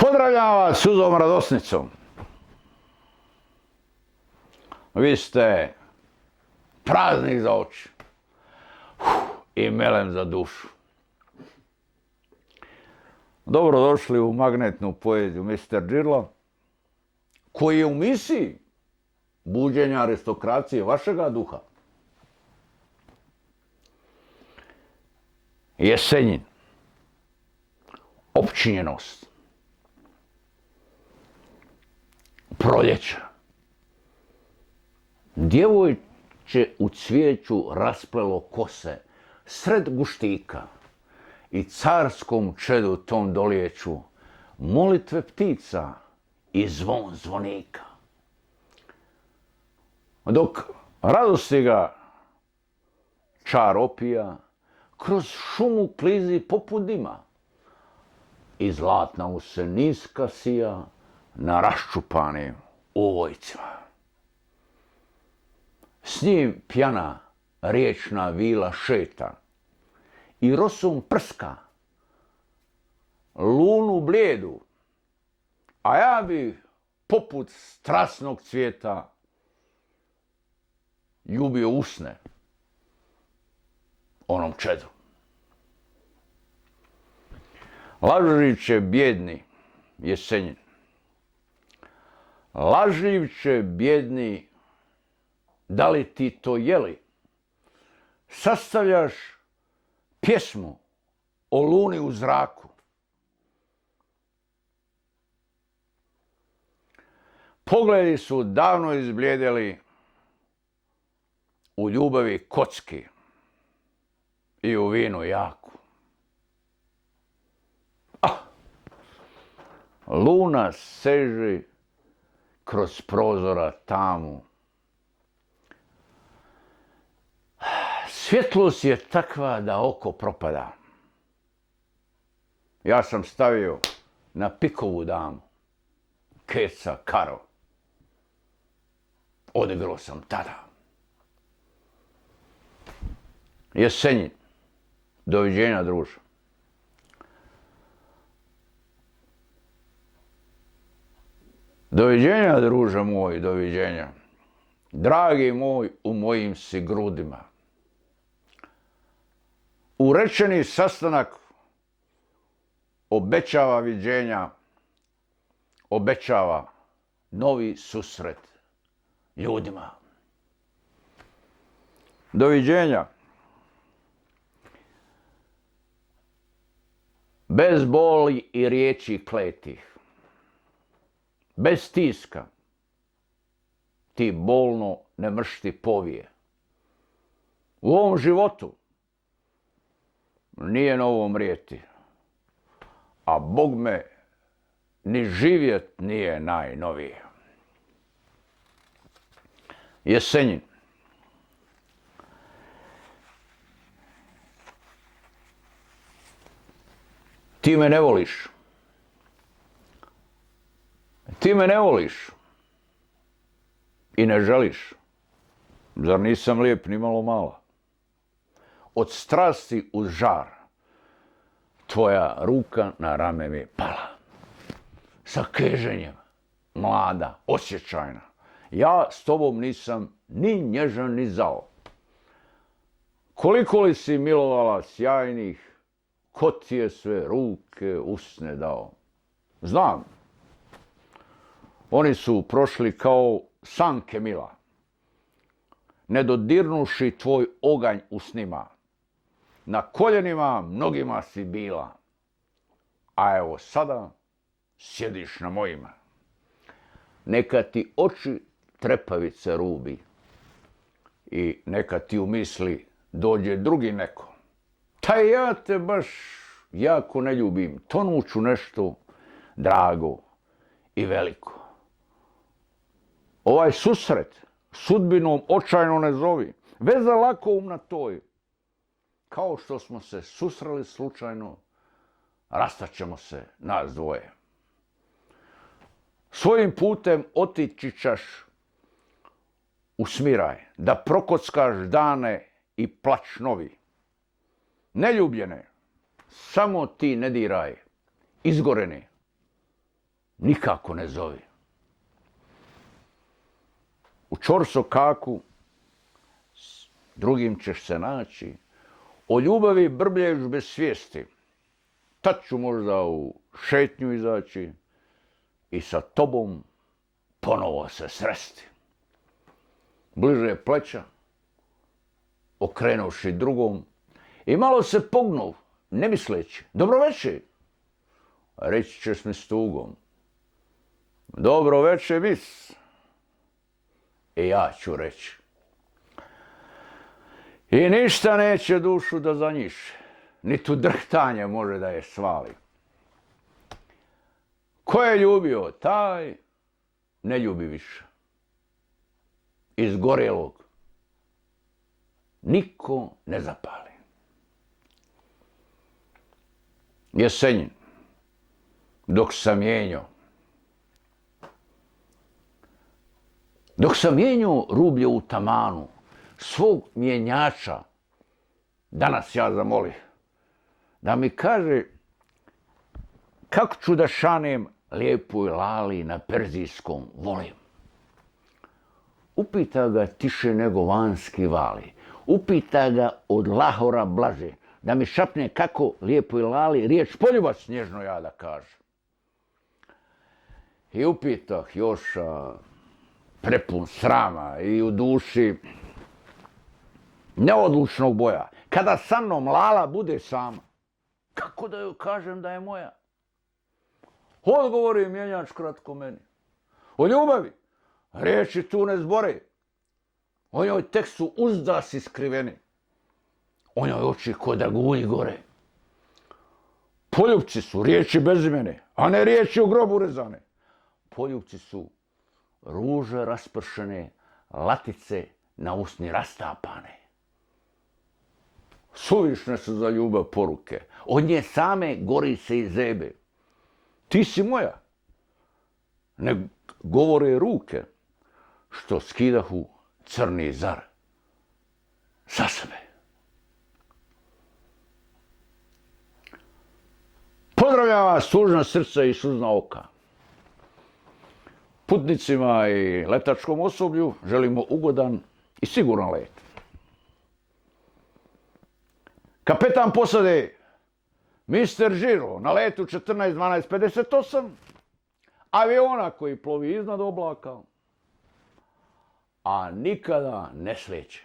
Pozdravljam vas suzom radosnicom. Vi ste praznik za oči i melem za dušu. Dobrodošli u magnetnu poeziju Mr. Džirla, koji je u misiji buđenja aristokracije vašega duha. Jesenjin, opčinjenost, proljeća. Djevojče u cvijeću rasplelo kose sred guštika i carskom čedu tom dolijeću molitve ptica i zvon zvonika. Dok radosti ga čar opija, kroz šumu klizi poput dima i zlatna mu se niska sija na raščupanim uvojcima. S njim pjana riječna vila šeta i rosom prska lunu blijedu, a ja bi poput strasnog cvijeta ljubio usne onom čedu. Lažljiv bjedni jesenjin, lažljivče bjedni, da li ti to jeli? Sastavljaš pjesmu o luni u zraku. Pogledi su davno izblijedeli u ljubavi kocki i u vinu jaku. Luna seže kroz prozora tamu. Svjetlost je takva da oko propada. Ja sam stavio na pikovu damu, keca karo. Odigrao sam tada. Jesenjin, doviđenja druže. Doviđenja druže moj, doviđenja. Dragi moj, u mojim si grudima. Urečeni sastanak obećava viđenja, obećava novi susret ljudima. Doviđenja. Bez boli i riječi kletih, bez tiska, ti bolno ne mršti povije. U ovom životu nije novo mrijeti, a Bog me ni živjet nije najnovije. Jesenjin. Ti me ne voliš. Ti me ne voliš i ne želiš. Zar nisam lijep ni malo mala? Od strasti uz žar tvoja ruka na rame mi je pala. Sa keženjem, mlada, osjećajna. Ja s tobom nisam ni nježan ni zao. Koliko li si milovala sjajnih, ko ti je sve ruke, usne dao? Znam. Oni su prošli kao sanke mila, ne dodirnuši tvoj oganj u snima. Na koljenima mnogima si bila, a evo sada sjediš na mojima. Neka ti oči trepavice rubi i neka ti u misli dođe drugi neko. Taj ja te baš jako ne ljubim, tonuću nešto drago i veliko. Ovaj susret sudbinom očajno ne zovi, veza lako umna toj. Kao što smo se susreli slučajno, rastaćemo se nas dvoje. Svojim putem otići ćeš u smiraj, da prokockaš dane i plać novi. Neljubljene, samo ti ne diraj, izgoreni, nikako ne zovi. U ćorsokaku s drugim ćeš se naći, o ljubavi brblješ bez svijesti. Tad ću možda u šetnju izaći i sa tobom ponovo se sresti. Bliže pleća, okrenuši drugom i malo se pognuv, ne misleći, dobro večer, reći ćeš mi s tugom. Dobro večer, mis. I ja ću reći. I ništa neće dušu da zanjiše, niti u drhtanje može da je svali. Ko je ljubio, taj ne ljubi više. Izgorjelog niko ne zapali. Jesenjin, dok sam mijenjao rublje u tamanu, svog mjenjača, danas ja zamoli, da mi kaže kako ću da šanem lijepoj lali na perzijskom volim. Upita ga tiše nego vanjski vali, upita ga od Lahora blaže, da mi šapne kako lijepoj lali riječ poljubac nježno ja da kažem. I upitah još prepun srama i u duši neodlučnog boja, kada sa mnom lala bude sama, kako da joj kažem da je moja? Odgovori mjenjač kratko meni. O ljubavi riječi tu ne zbore, o njoj tek su uzdasi skriveni, o njoj oči ko dragulji gore. Poljupci su riječi bez imene, a ne riječi u grobu rezane. Poljupci su ruže raspršene, latice na usni rastapane. Suvišne su za ljubav poruke, od nje same gori se i zebe. Ti si moja, ne govore ruke, što skidahu crni zar za sebe. Pozdravljam vas tužna srca i suzna oka. Putnicima i letačkom osoblju želimo ugodan i siguran let. Kapetan posade Mr. Žiro na letu 14-12-58, aviona koji plovi iznad oblaka, a nikada ne sleće.